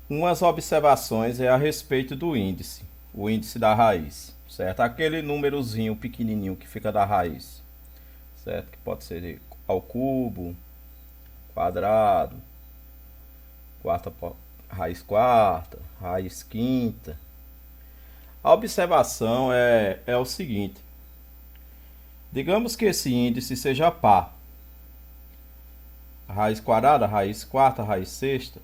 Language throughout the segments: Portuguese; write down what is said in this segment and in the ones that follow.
Umas observações a respeito do índice, o índice da raiz, certo? Aquele númerozinho pequenininho que fica da raiz, certo? Que pode ser ao cubo, quadrado, raiz quarta, raiz quinta. A observação é o seguinte: digamos que esse índice seja par, raiz quadrada, raiz quarta, raiz sexta.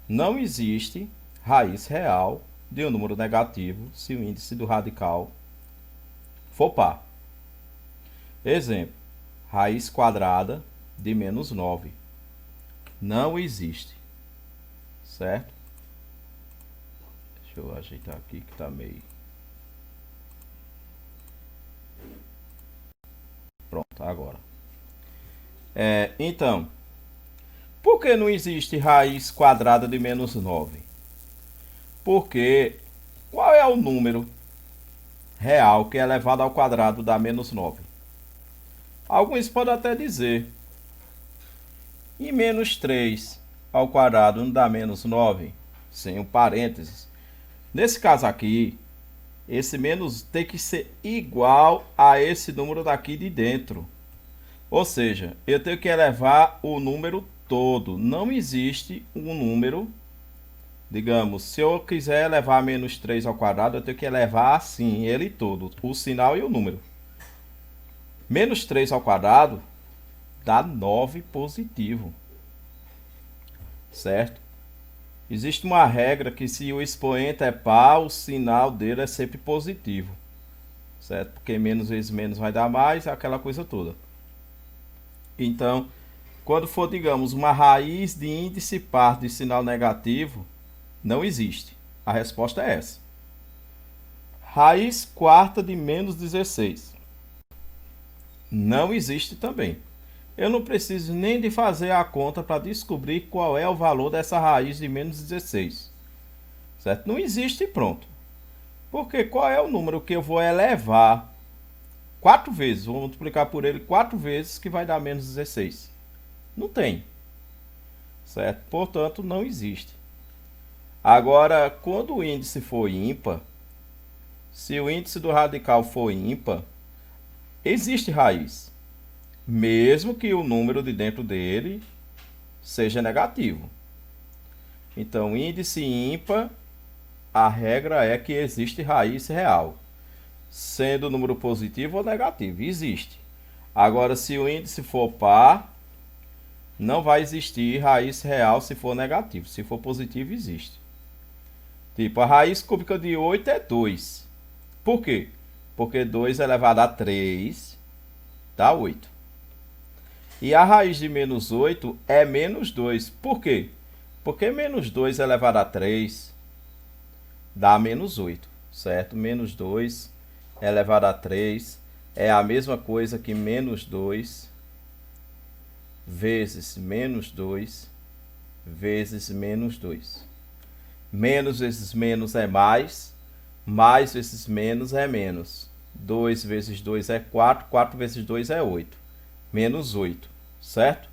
Não existe raiz real de um número negativo se o índice do radical for par. Exemplo: raiz quadrada de menos 9. Não existe. Certo? Deixa eu ajeitar aqui que está meio... Pronto, agora. Então, por que não existe raiz quadrada de menos 9? Porque qual é o número real que é elevado ao quadrado dá menos 9? Alguns podem até dizer, e menos 3 ao quadrado não dá menos 9? Sem o parênteses. Nesse caso aqui, esse menos tem que ser igual a esse número daqui de dentro. Ou seja, eu tenho que elevar o número todo. Não existe um número, digamos, se eu quiser elevar menos 3 ao quadrado, eu tenho que elevar assim, ele todo, o sinal e o número. Menos 3 ao quadrado dá 9 positivo. Certo? Existe uma regra que se o expoente é par, o sinal dele é sempre positivo. Certo? Porque menos vezes menos vai dar mais, aquela coisa toda. Então, quando for, digamos, uma raiz de índice par de sinal negativo, não existe. A resposta é essa. Raiz quarta de menos 16. Não existe também. Eu não preciso nem de fazer a conta para descobrir qual é o valor dessa raiz de menos 16. Certo? Não existe e pronto. Porque qual é o número que eu vou elevar 4 vezes? Vou multiplicar por ele 4 vezes que vai dar menos 16. Não tem. Certo? Portanto, não existe. Agora, quando o índice for ímpar, se o índice do radical for ímpar, existe raiz, mesmo que o número de dentro dele seja negativo. Então, índice ímpar, a regra é que existe raiz real, sendo o número positivo ou negativo. Existe. Agora, se o índice for par, não vai existir raiz real se for negativo. Se for positivo, existe. Tipo, a raiz cúbica de 8 é 2. Por quê? Porque 2 elevado a 3 dá 8. E a raiz de menos 8 é menos 2. Por quê? Porque menos 2 elevado a 3 dá menos 8. Certo? Menos 2 elevado a 3 é a mesma coisa que menos 2 vezes menos 2 vezes menos 2. Menos vezes menos é mais vezes menos é menos. 2 vezes 2 é 4, 4 vezes 2 é 8. Menos 8, certo?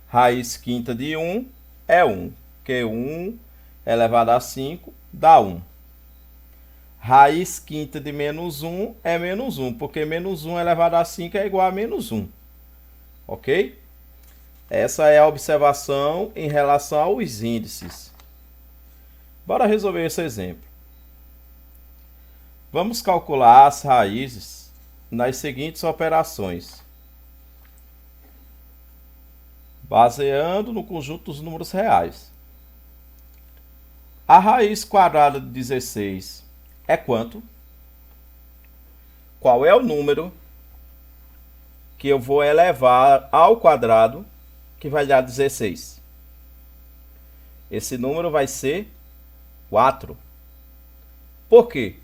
Raiz quinta de 1 é 1, porque 1 elevado a 5 dá 1. Raiz quinta de menos 1 é menos 1, porque menos 1 elevado a 5 é igual a menos 1. Ok? Essa é a observação em relação aos índices. Bora resolver esse exemplo. Vamos calcular as raízes nas seguintes operações, baseando no conjunto dos números reais. A raiz quadrada de 16 é quanto? Qual é o número que eu vou elevar ao quadrado que vai dar 16? Esse número vai ser 4. Por quê?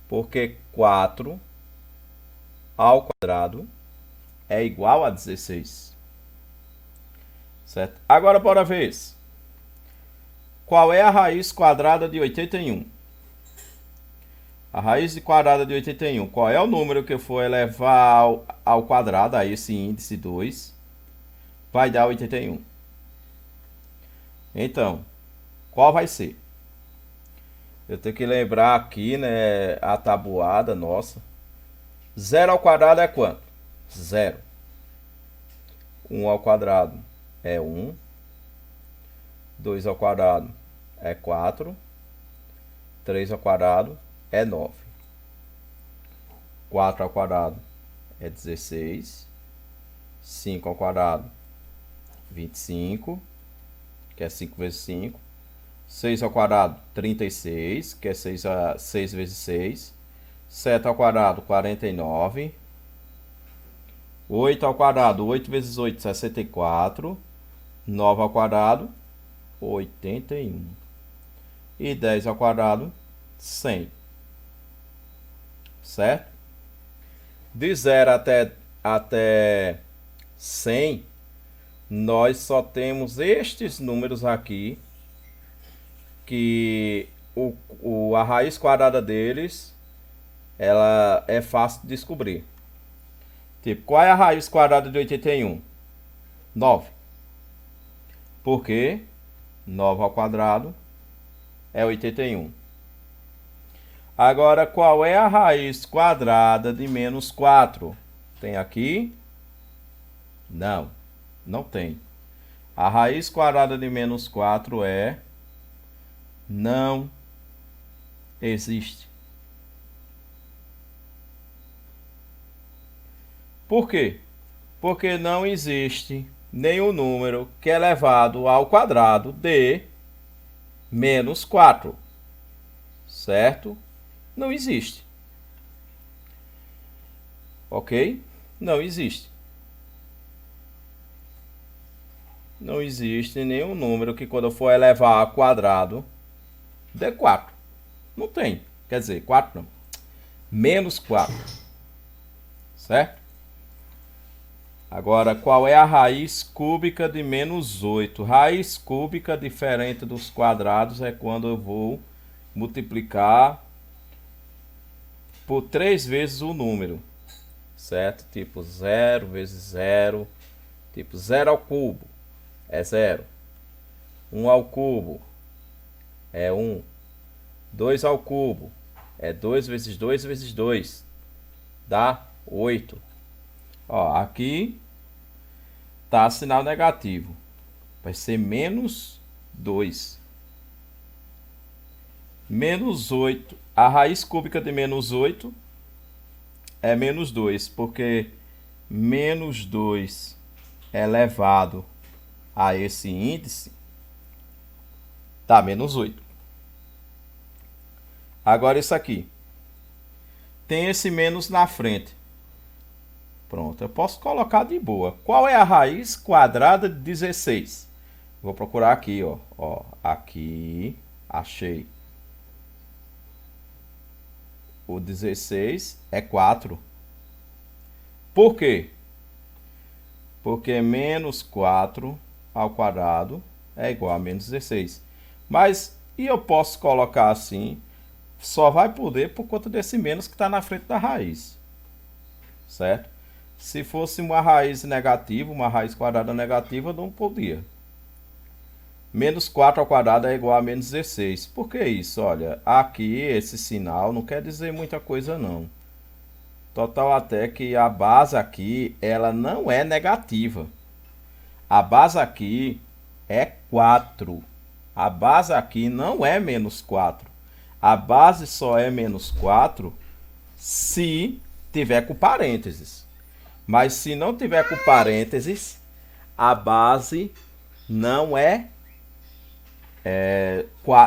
Porque 4 ao quadrado é igual a 16. Certo? Agora, bora ver isso. Qual é a raiz quadrada de 81? A raiz quadrada de 81, qual é o número que eu for elevar ao quadrado, a esse índice 2, vai dar 81. Então, qual vai ser? Eu tenho que lembrar aqui, né, a tabuada nossa. 0 ao quadrado é quanto? 0. 1 ao quadrado é 1. 2 ao quadrado é 4. 3 ao quadrado é 9. 4 ao quadrado é 16. 5 ao quadrado, 25, que é 5 vezes 5. 6 ao quadrado, 36, que é 6 vezes 6. 7 ao quadrado, 49. 8 ao quadrado, 8 vezes 8, 64. 9 ao quadrado, 81. E 10 ao quadrado, 100. Certo? De 0 até 100, nós só temos estes números aqui, que a raiz quadrada deles, ela é fácil de descobrir. Tipo, qual é a raiz quadrada de 81? 9. Por quê? 9 ao quadrado é 81. Agora, qual é a raiz quadrada de menos 4? Tem aqui? Não, não tem. A raiz quadrada de menos 4 não existe. Por quê? Porque não existe nenhum número que é elevado ao quadrado de menos 4. Certo? Não existe. Ok? Não existe. Não existe nenhum número que, quando eu for elevar ao quadrado, dê 4. Não tem. Quer dizer, 4 não. Menos 4. Certo? Agora, qual é a raiz cúbica de menos 8? Raiz cúbica, diferente dos quadrados, é quando eu vou multiplicar por 3 vezes o número. Certo? Tipo 0 vezes 0. Tipo 0 ao cubo é 0. 1 ao cubo é 1. 2 ao cubo é 2 vezes 2 vezes 2. Dá 8. Ó, aqui tá sinal negativo. Vai ser menos 2. Menos 8. A raiz cúbica de menos 8 é menos 2, porque menos 2 elevado a esse índice dá menos 8. Agora isso aqui. Tem esse menos na frente. Pronto, eu posso colocar de boa. Qual é a raiz quadrada de 16? Vou procurar aqui, ó. Ó, aqui, achei. O 16 é 4. Por quê? Porque menos 4 ao quadrado é igual a menos 16. Mas, e eu posso colocar assim, só vai poder por conta desse menos que está na frente da raiz. Certo? Se fosse uma raiz negativa, uma raiz quadrada negativa, não podia. Menos 4 ao quadrado é igual a menos 16. Por que isso? Olha, aqui esse sinal não quer dizer muita coisa não. Total até que a base aqui, ela não é negativa. A base aqui é 4. A base aqui não é menos 4. A base só é menos 4 se tiver com parênteses. Mas se não tiver com parênteses, a base não é,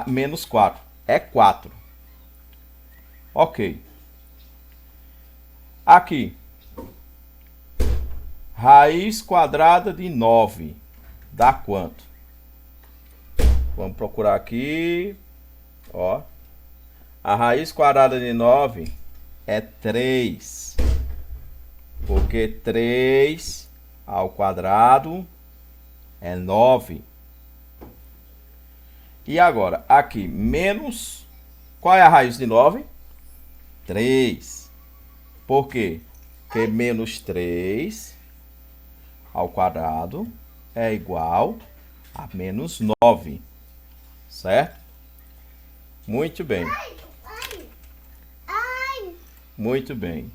menos 4. É 4. Ok. Aqui. Raiz quadrada de 9 dá quanto? Vamos procurar aqui. Ó. A raiz quadrada de 9 é 3. Porque 3 ao quadrado é 9. E agora, aqui, menos... Qual é a raiz de 9? 3. Por quê? Porque menos 3 ao quadrado é igual a menos 9, certo? Muito bem. Muito bem.